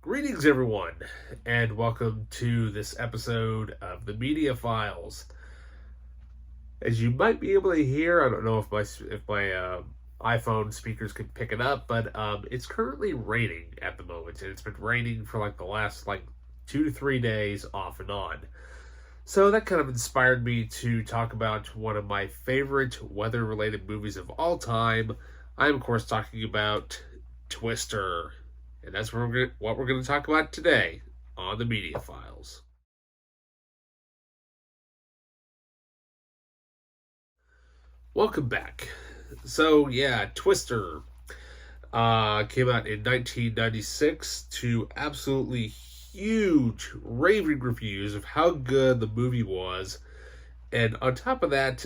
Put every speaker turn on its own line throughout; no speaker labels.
Greetings, everyone, and welcome to this episode of the Media Files. As you might be able to hear, I don't know if my iPhone speakers can pick it up, but it's currently raining at the moment, and it's been raining for like the last 2 to 3 days off and on. So that kind of inspired me to talk about one of my favorite weather-related movies of all time. I'm of course talking about Twister. And that's what we're going to talk about today on the Media Files. Welcome back. So, yeah, Twister came out in 1996 to absolutely huge raving reviews of how good the movie was. And on top of that,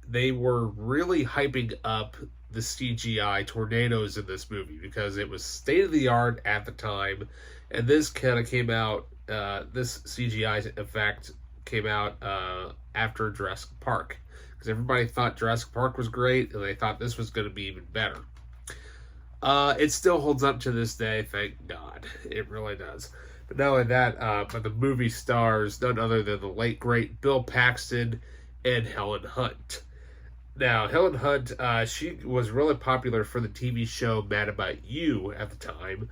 they were really hyping up the CGI tornadoes in this movie because it was state of the art at the time, and this kind of came out. This CGI effect came out after Jurassic Park because everybody thought Jurassic Park was great, and they thought this was going to be even better. It still holds up to this day, thank God. It really does. But not only that, but the movie stars none other than the late great Bill Paxton and Helen Hunt. Now, Helen Hunt, she was really popular for the TV show Mad About You at the time.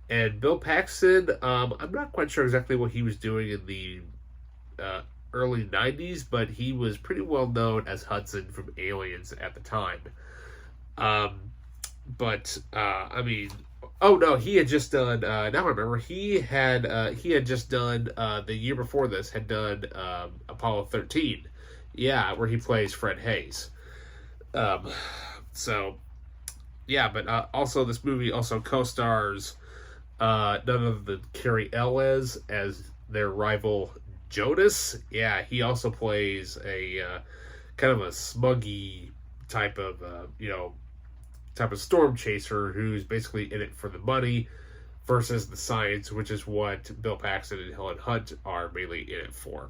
And Bill Paxton, I'm not quite sure exactly what he was doing in the early 90s, but he was pretty well known as Hudson from Aliens at the time. Oh no, he had just done. Now I remember he had just done the year before this had done Apollo 13, yeah, where he plays Fred Hayes. Um, so yeah, but also this movie also co-stars none other than Cary Elwes as their rival Jonas. Yeah, he also plays a kind of a smuggy type of storm chaser who's basically in it for the money versus the science, which is what Bill Paxton and Helen Hunt are mainly in it for.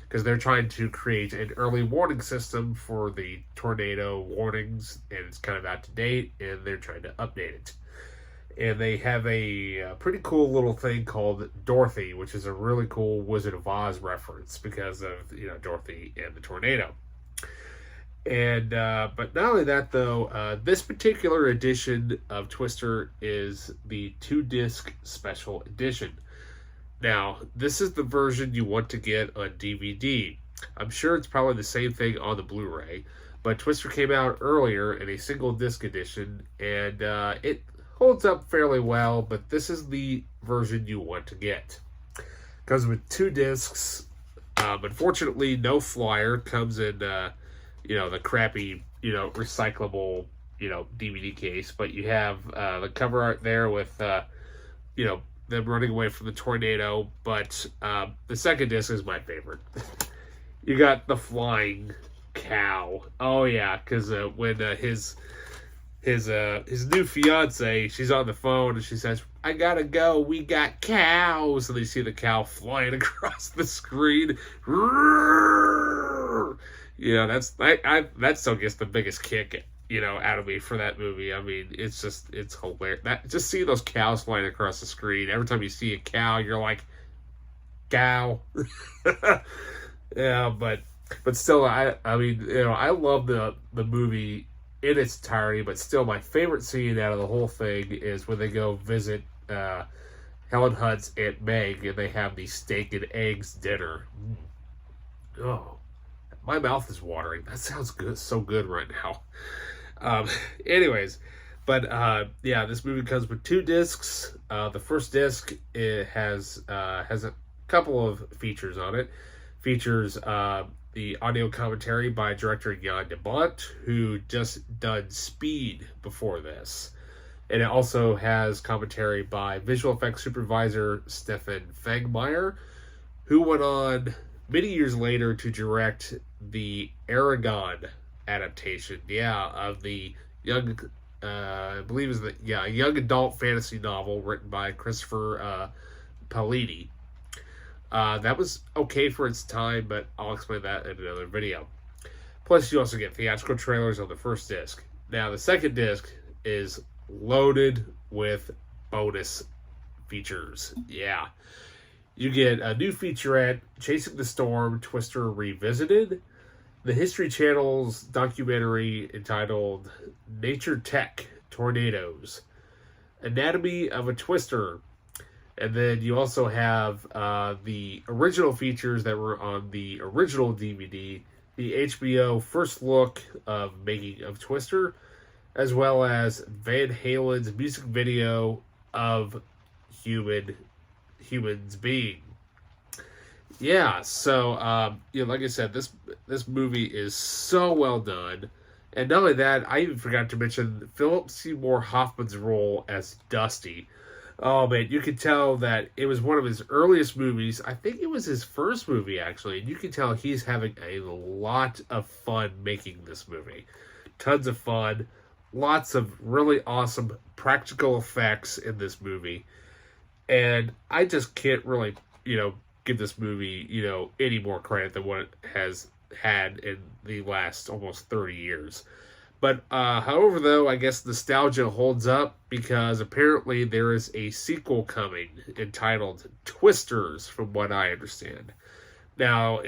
Because they're trying to create an early warning system for the tornado warnings, and it's kind of out to date, and they're trying to update it. And they have a pretty cool little thing called Dorothy, which is a really cool Wizard of Oz reference because of Dorothy and the tornado. And but not only that, though, this particular edition of Twister is the 2-disc special edition. Now, this is the version you want to get on DVD. I'm sure it's probably the same thing on the Blu-ray, but Twister came out earlier in a single disc edition, and it holds up fairly well, but this is the version you want to get. Comes with 2 discs. Unfortunately, no flyer. Comes in the crappy, recyclable, DVD case, but you have the cover art there with, them running away from the tornado, but the second disc is my favorite. You got the flying cow. Oh yeah, because when his new fiance, she's on the phone and she says, "I gotta go. We got cows," and they see the cow flying across the screen. That still gets the biggest kick out of me for that movie. I mean, it's hilarious. Just see those cows flying across the screen. Every time you see a cow, you're like, cow. Yeah, but still, I love the movie in its entirety, but still my favorite scene out of the whole thing is when they go visit Helen Hunt's Aunt Meg and they have the steak and eggs dinner. Oh, my mouth is watering. That sounds good, so good right now. Anyways, but yeah, this movie comes with 2 discs. The first disc has a couple of features on it. Features the audio commentary by director Jan de Bont, who just done Speed before this. And it also has commentary by visual effects supervisor Stefan Fangmeyer, who went on many years later to direct the Aragon adaptation, of the young, I believe is a young adult fantasy novel written by Christopher Paolini. That was okay for its time, but I'll explain that in another video. Plus, you also get theatrical trailers on the first disc. Now, the second disc is loaded with bonus features. Yeah. You get a new featurette, Chasing the Storm, Twister Revisited, the History Channel's documentary entitled Nature Tech Tornadoes, Anatomy of a Twister, and then you also have the original features that were on the original DVD, the HBO First Look of Making of Twister, as well as Van Halen's music video of Humans Being. Yeah, so like I said, this movie is so well done, and not only that, I even forgot to mention Philip Seymour Hoffman's role as Dusty. Oh man, you could tell that it was one of his earliest movies. I think it was his first movie actually, and you can tell he's having a lot of fun making this movie. Tons of fun, lots of really awesome practical effects in this movie, and I just can't really, give this movie, any more credit than what it has had in the last almost 30 years. But, however, though, I guess nostalgia holds up because apparently there is a sequel coming entitled Twisters, from what I understand. Now,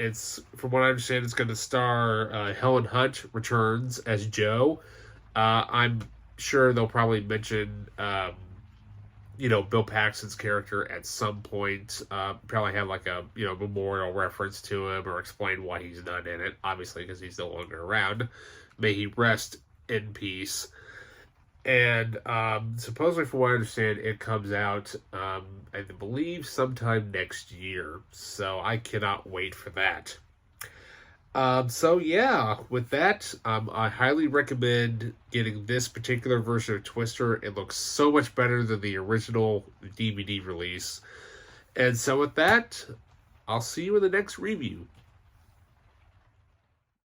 from what I understand, it's going to star Helen Hunt returns as Jo. I'm sure they'll probably mention, Bill Paxton's character at some point. Probably have like a, memorial reference to him or explain why he's not in it, obviously, because he's no longer around. May he rest in peace. And supposedly, from what I understand, it comes out, I believe, sometime next year. So I cannot wait for that. So yeah, with that, I highly recommend getting this particular version of Twister. It looks so much better than the original DVD release. And so with that, I'll see you in the next review.